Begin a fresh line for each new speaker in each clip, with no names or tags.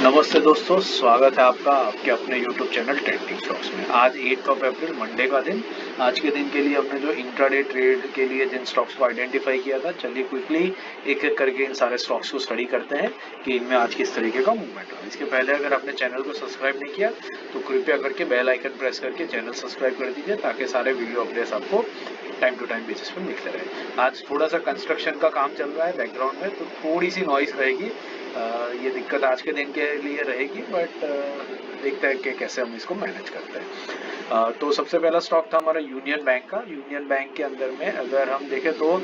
नमस्ते दोस्तों, स्वागत है आपका आपके अपने YouTube चैनल ट्रेंडिंग स्टॉक्स में। आज 8 अप्रैल मंडे का दिन। आज के दिन के लिए हमने जो इंट्राडे ट्रेड के लिए जिन स्टॉक्स को आइडेंटिफाई किया था, चलिए क्विकली एक एक करके इन सारे स्टॉक्स को स्टडी करते हैं कि इनमें आज किस तरीके का मूवमेंट है। इसके पहले अगर आपने चैनल को सब्सक्राइब नहीं किया तो कृपया करके बेल आइकन प्रेस करके चैनल सब्सक्राइब कर दीजिए, ताकि सारे वीडियो अपडेट्स आपको टाइम टू टाइम बेसिस पर मिलते रहे। आज थोड़ा सा कंस्ट्रक्शन का काम चल रहा है बैकग्राउंड में, तो थोड़ी सी नॉइस रहेगी। ये दिक्कत आज के दिन के लिए रहेगी, बट देखते हैं कि कैसे हम इसको मैनेज करते हैं। तो सबसे पहला स्टॉक था हमारा यूनियन बैंक का। यूनियन बैंक के अंदर में अगर हम देखें तो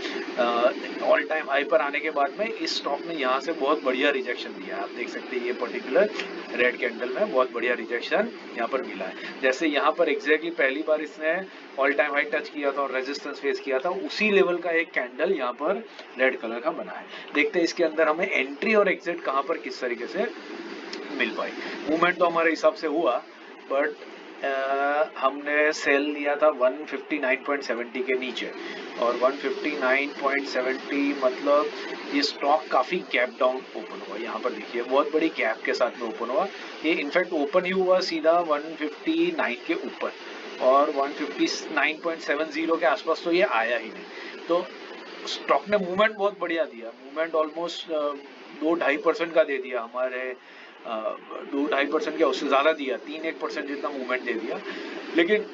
ऑल टाइम हाई पर आने के बाद में इस स्टॉक ने यहाँ से बहुत बढ़िया रिजेक्शन दिया। आप देख सकते हैं ये पर्टिकुलर रेड कैंडल में बहुत बढ़िया रिजेक्शन यहाँ पर मिला है। जैसे यहाँ पर एग्जैक्टली पहली बार इसने ऑल टाइम हाई टच किया था और रेजिस्टेंस फेस किया था, उसी लेवल का एक कैंडल यहाँ पर रेड कलर का बना है। देखते हैं इसके अंदर हमें एंट्री और एग्जिट कहाँ पर किस तरीके से मिल पाई। मूवमेंट तो हमारे हिसाब से हुआ, बट हमने सेल लिया था 159.70 के नीचे, और 159.70 मतलब ये स्टॉक काफी गैप डाउन ओपन हुआ। यहाँ पर देखिए बहुत बड़ी गैप के साथ में ओपन हुआ। ये इनफैक्ट ओपन ही हुआ सीधा 159 के ऊपर, और 159.70 के आसपास तो ये आया ही नहीं। तो स्टॉक ने मूवमेंट बहुत बढ़िया दिया। मूवमेंट ऑलमोस्ट 2-2.5% का दे दिया हमारे, 2-2.5% क्या उससे ज्यादा दिया, 3-1% जितना मूवमेंट दे दिया, लेकिन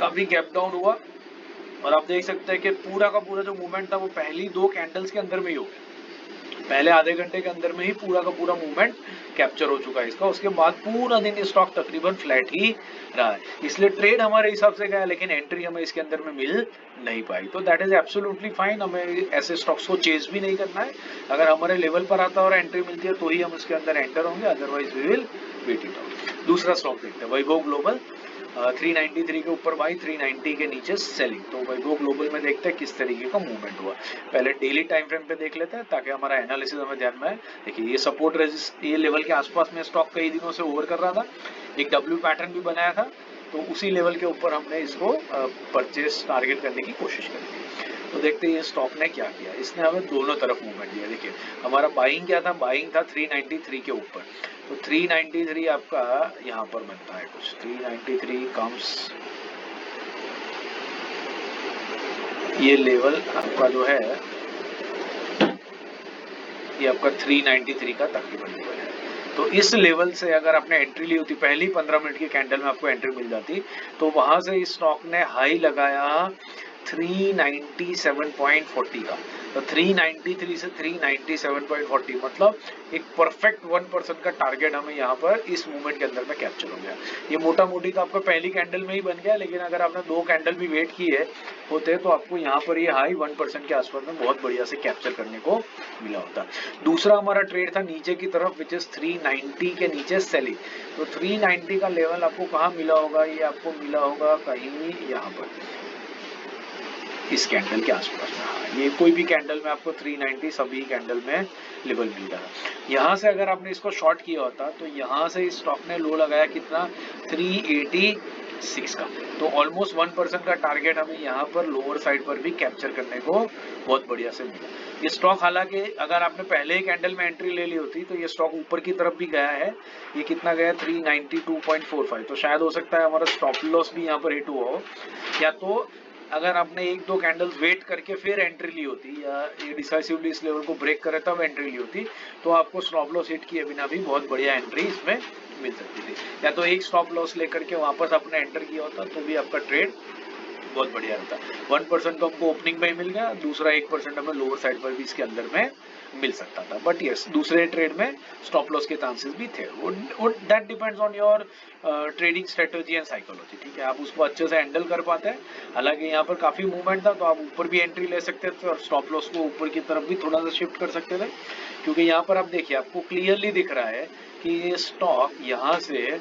काफी गैप डाउन हुआ। और आप देख सकते हैं कि पूरा का पूरा जो मूवमेंट था वो पहली 2 कैंडल्स के अंदर में ही हो गया। पहले आधे घंटे के अंदर में ही पूरा का पूरा मूवमेंट कैप्चर हो चुका है इसका। उसके बाद पूरा दिन ये स्टॉक तकरीबन फ्लैट ही रहा है, इसलिए ट्रेड हमारे हिसाब से गया, लेकिन एंट्री हमें इसके अंदर में मिल नहीं पाई। तो दैट इज एब्सोल्युटली फाइन। हमें ऐसे स्टॉक्स को चेज भी नहीं करना है। अगर हमारे लेवल पर आता है और एंट्री मिलती है तो ही हम उसके अंदर एंटर होंगे, otherwise we will wait it out. दूसरा स्टॉक देखते हैं, वैभव ग्लोबल। 393 के ऊपर बाई, 390 के नीचे सेलिंग। तो वैभव ग्लोबल में देखते हैं किस तरीके का मूवमेंट हुआ। पहले डेली टाइम फ्रेम पे देख लेते हैं ताकि हमारा एनालिसिस हमें ध्यान में आए। देखिए ये सपोर्ट रेजिस्ट, ये लेवल के आसपास में स्टॉक कई दिनों से ओवर कर रहा था, एक डब्ल्यू पैटर्न भी बनाया था, तो उसी लेवल के ऊपर हमने इसको परचेस टारगेट करने की कोशिश करी थी। तो देखते हैं ये स्टॉक ने क्या किया। इसने हमें दोनों तरफ मूवमेंट दिया। देखिए हमारा बाइंग क्या था, बाइंग था 393 के ऊपर। तो 393 आपका यहाँ पर बनता है कुछ, 393 कम्स, ये लेवल आपका जो है ये आपका 393 का तकरीबन लेवल है। तो इस लेवल से अगर आपने एंट्री ली होती, पहली 15 मिनट की कैंडल में आपको एंट्री मिल जाती, तो वहां से इस स्टॉक ने हाई लगाया 397.40 का। तो 393 से 397.40 मतलब एक परफेक्ट 1% का टारगेट हमें यहाँ पर इस मूवमेंट के अंदर में कैप्चर हो गया। ये मोटा मोटी तो आपका पहली कैंडल में ही बन गया, लेकिन अगर आपने 2 कैंडल भी वेट किए होते तो आपको यहाँ पर ये हाई 1% के आसपास में बहुत बढ़िया से कैप्चर करने को मिला होता। दूसरा हमारा ट्रेड था नीचे की तरफ, विच इज 390 के नीचे सेलिंग। तो 390 का लेवल आपको कहाँ मिला होगा, ये आपको मिला होगा कहीं यहाँ पर इस कैंडल के आसपास में। हाँ, ये कोई भी कैंडल में आपको 390 सभी कैंडल में लेवल मिल रहा है। यहाँ से अगर आपने इसको शॉर्ट किया होता तो यहाँ से इस स्टॉक ने लो लगाया कितना, 386 का। तो ऑलमोस्ट 1% का टारगेट हमें यहाँ पर लोअर साइड पर भी कैप्चर करने को बहुत बढ़िया से मिला। ये स्टॉक हालांकि अगर आपने पहले ही कैंडल में एंट्री ले ली होती तो ये स्टॉक ऊपर की तरफ भी गया है। ये कितना गया, 392.45। तो शायद हो सकता है हमारा स्टॉप लॉस भी यहाँ पर हिट हुआ हो, या तो अगर आपने 1-2 कैंडल्स वेट करके फिर एंट्री ली होती, या ये डिसाइसिवली इस लेवल को ब्रेक करे तब एंट्री ली होती, तो आपको स्टॉप लॉस हिट किए बिना भी बहुत बढ़िया एंट्री इसमें मिल सकती थी। या तो एक स्टॉप लॉस लेकर के वापस आपने एंटर किया होता तो भी आपका ट्रेड बहुत बढ़िया रहता। 1% तो हमको ओपनिंग में ही मिल गया, दूसरा 1% हमें लोअर साइड पर भी इसके अंदर में मिल सकता था। बट यस, दूसरे ट्रेड में स्टॉप लॉस के चांसेस भी थे। That depends on your trading strategy and psychology. ठीक है, आप उसको अच्छे से हैंडल कर पाते हैं। हालांकि यहाँ पर काफी मूवमेंट था तो आप ऊपर भी एंट्री ले सकते थे और स्टॉप लॉस को ऊपर की तरफ भी थोड़ा सा शिफ्ट कर सकते थे, क्योंकि यहाँ पर आप देखिए आपको क्लियरली दिख रहा है कि ये स्टॉक यहाँ से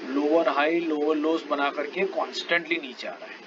लोअर हाई लोअर लोस बना करके कॉन्स्टेंटली नीचे आ रहा है।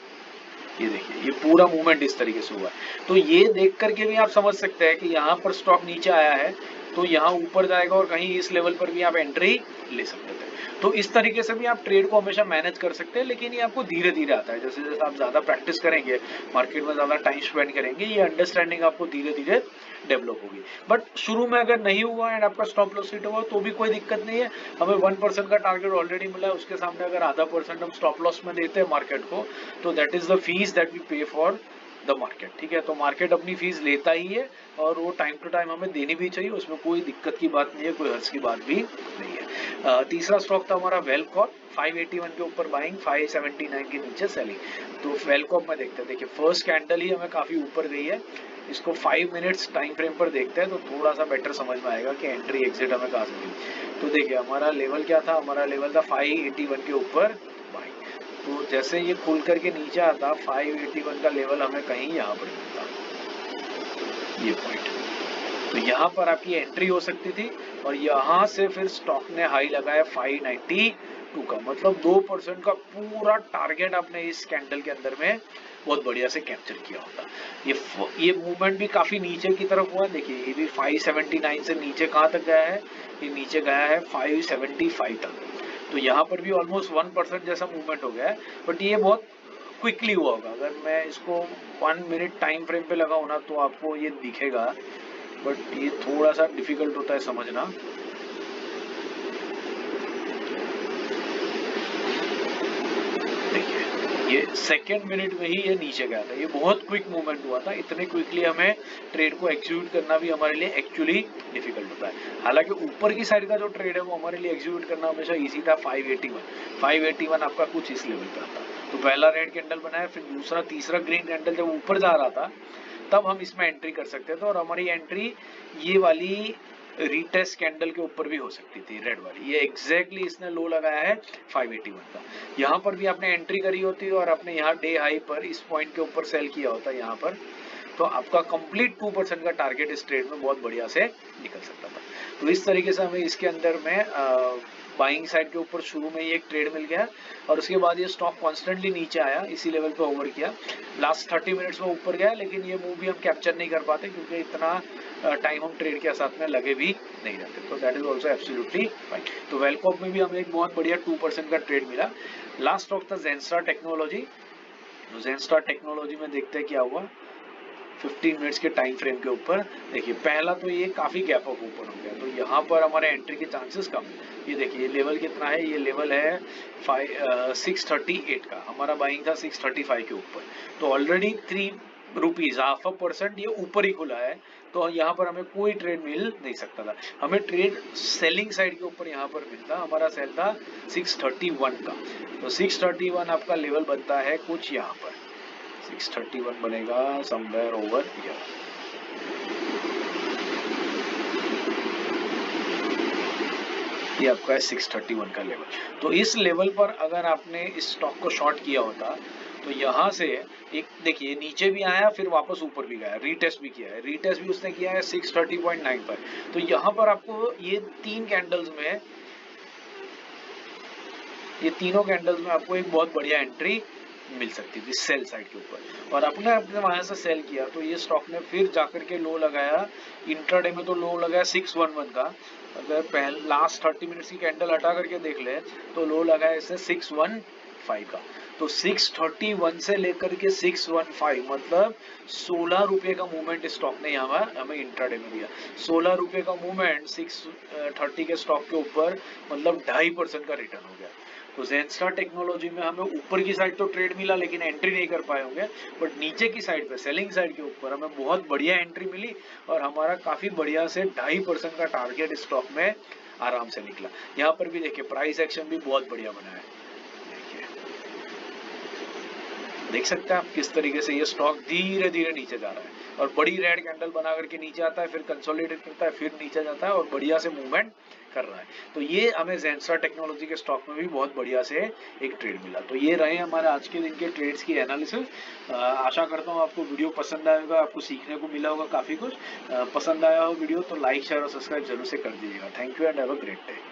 ये देखिए ये पूरा मूवमेंट इस तरीके से हुआ है। तो ये देख करके भी आप समझ सकते हैं कि यहाँ पर स्टॉक नीचे आया है तो यहाँ ऊपर जाएगा और कहीं इस लेवल पर भी आप एंट्री ले सकते थे। तो इस तरीके से भी आप ट्रेड को हमेशा मैनेज कर सकते हैं, लेकिन ये आपको धीरे धीरे आता है। जैसे जैसे आप ज़्यादा प्रैक्टिस करेंगे, मार्केट में ज़्यादा टाइम स्पेंड करेंगे, ये अंडरस्टैंडिंग आपको धीरे धीरे डेवलप होगी। बट शुरू में अगर नहीं हुआ एंड आपका स्टॉप लॉस हिट हुआ तो भी कोई दिक्कत नहीं है। हमें 1% का टारगेट ऑलरेडी मिला है, उसके सामने अगर आधा % हम स्टॉप लॉस में देते हैं मार्केट को, तो that is the fees that we pay for the market. ठीक है, तो मार्केट अपनी फीस लेता ही है और वो टाइम टू टाइम हमें देनी भी चाहिए, उसमें कोई दिक्कत की बात नहीं है, कोई हर्ज की बात भी नहीं है। तीसरा स्टॉक था हमारा वेलकॉर्प, 581 के ऊपर बाइंग, 579 के नीचे सेलिंग। तो वेलकॉर्प में देखते हैं, देखिए फर्स्ट कैंडल ही हमें काफी ऊपर गई है। इसको 5 मिनट्स टाइम फ्रेम पर देखते हैं तो थोड़ा सा बेटर समझ में आएगा कि एंट्री एग्जिट हमें कहाँ से मिली। तो देखिए हमारा लेवल क्या था, हमारा लेवल था 581 के ऊपर बाइंग। तो जैसे ये खुल करके नीचे आता, 581 का लेवल हमें कहीं यहाँ पर मिलता, ये पॉइंट। तो यहाँ पर आपकी एंट्री हो सकती थी और यहाँ से फिर स्टॉक ने हाई लगाया 592 का, मतलब 2% का पूरा टारगेट आपने इस कैंडल के अंदर में बहुत बढ़िया से कैप्चर किया होता। ये मूवमेंट भी काफी नीचे की तरफ हुआ, देखिए ये भी 579 से नीचे कहाँ तक गया है, ये नीचे गया है 575 तक। तो यहाँ पर भी ऑलमोस्ट 1% जैसा मूवमेंट हो गया है, बट ये बहुत क्विकली हुआ होगा। अगर मैं इसको 1 मिनट टाइम फ्रेम पे लगाऊं ना तो आपको ये दिखेगा, बट ये थोड़ा सा डिफिकल्ट होता है समझना। देखिए ये सेकेंड मिनट में ही ये नीचे गया था, ये बहुत क्विक मूवमेंट हुआ था। इतने क्विकली हमें ट्रेड को एग्जीक्यूट करना भी हमारे लिए एक्चुअली डिफिकल्ट होता है। हालांकि ऊपर की साइड का जो ट्रेड है वो हमारे लिए एग्जीक्यूट करना हमेशा इजी था। 581 आपका कुछ इस लेवल पे आता। तो पहला रेड कैंडल बनाया, फिर दूसरा तीसरा ग्रीन कैंडल जब ऊपर जा रहा था तब हम इसमें एंट्री कर सकते थे, और हमारी एंट्री ये वाली रीटेस्ट कैंडल के ऊपर भी हो सकती थी, रेड वाली। ये एग्जैक्टली इसने लो लगाया है 581 का। यहाँ पर भी आपने एंट्री करी होती और आपने यहाँ डे हाई पर इस पॉइंट के ऊपर सेल किया होता यहाँ पर, तो आपका कंप्लीट 2% का टारगेट इस ट्रेड में बहुत बढ़िया से निकल सकता था। तो इस तरीके से हमें इसके अंदर में बाइंग साइड के ऊपर शुरू में ही एक ट्रेड मिल गया और उसके बाद ये स्टॉक कॉन्स्टेंटली नीचे आया, इसी लेवल पे होवर किया। लास्ट 30 मिनट्स में ऊपर गया, लेकिन ये मूव भी हम कैप्चर नहीं कर पाते क्योंकि इतना टाइम हम ट्रेड के साथ में लगे भी नहीं रहते। तो that is also absolutely fine. तो वेलकॉप में भी हमें एक बहुत बढ़िया 2% का ट्रेड मिला। लास्ट स्टॉक था जेनस्टार टेक्नोलॉजी। तो जेनस्टार टेक्नोलॉजी में देखते हैं क्या हुआ 15 मिनट्स के टाइम फ्रेम के ऊपर। देखिए पहला तो ये काफी गैप अप ओपन हो गया, तो यहाँ पर हमारे एंट्री के चांसेस कम। ये देखिए ये लेवल कितना है, ये लेवल है 638 का, हमारा बाइंग था 635 के ऊपर। तो ऑलरेडी 3 रुपीज, 0.5% ये ऊपर ही खुला है, तो यहाँ पर हमें कोई ट्रेड मिल नहीं सकता था। हमें ट्रेड सेलिंग साइड के ऊपर यहाँ पर मिलता, हमारा सेल था 631 का। तो 631 आपका लेवल बनता है कुछ यहाँ पर, 631 बनेगा समवेयर ओवर हियर। ये आपका है 631 का लेवल। तो इस लेवल पर अगर आपने इस स्टॉक को शॉर्ट किया होता तो यहाँ से एक देखिए नीचे भी आया, फिर वापस ऊपर भी गया, रीटेस्ट भी किया है, रीटेस्ट भी उसने किया है 630.9 पर। तो यहाँ पर आपको ये तीन कैंडल्स में, ये तीनों कैंडल्स में आपको एक बहुत बढ़िया एंट्री मिल सकती थी सेल साइड के ऊपर, और अपने वहां से सेल किया तो ये स्टॉक ने फिर जाकर के लो लगाया। इंट्राडे में तो लो लगाया 611 का, अगर पहले लास्ट 30 मिनट्स की कैंडल हटा करके देख ले तो लो लगाया इसने 615 का। तो 631 से लेकर के 615 मतलब 16 रुपए का मूवमेंट स्टॉक ने यहाँ हमें इंट्राडे में दिया। 16 रुपए का मूवमेंट 630 के स्टॉक के ऊपर, मतलब 2.5% का रिटर्न हो गया। तो जेनस्टार टेक्नोलॉजी में हमें ऊपर की साइड तो ट्रेड मिला लेकिन एंट्री नहीं कर पाए होंगे, बट नीचे की साइड पे सेलिंग साइड के ऊपर हमें बहुत बढ़िया एंट्री मिली और हमारा काफी बढ़िया से 2.5% का टारगेट स्टॉक में आराम से निकला। यहाँ पर भी देखिए प्राइस एक्शन भी बहुत बढ़िया बना है, देख सकते हैं आप किस तरीके से ये स्टॉक धीरे धीरे नीचे जा रहा है और बड़ी रेड कैंडल बना करके नीचे आता है, फिर कंसोलिडेट करता है, फिर नीचे जाता है और बढ़िया से मूवमेंट कर रहा है। तो ये हमें जेनस्टार टेक्नोलॉजी के स्टॉक में भी बहुत बढ़िया से एक ट्रेड मिला। तो ये रहे हमारे आज के दिन के ट्रेड्स की एनालिसिस। आशा करता हूँ आपको वीडियो पसंद आएगा, आपको सीखने को मिला होगा काफी कुछ। पसंद आया हो वीडियो तो लाइक शेयर और सब्सक्राइब जरूर से कर दीजिएगा। Thank you and have a great day.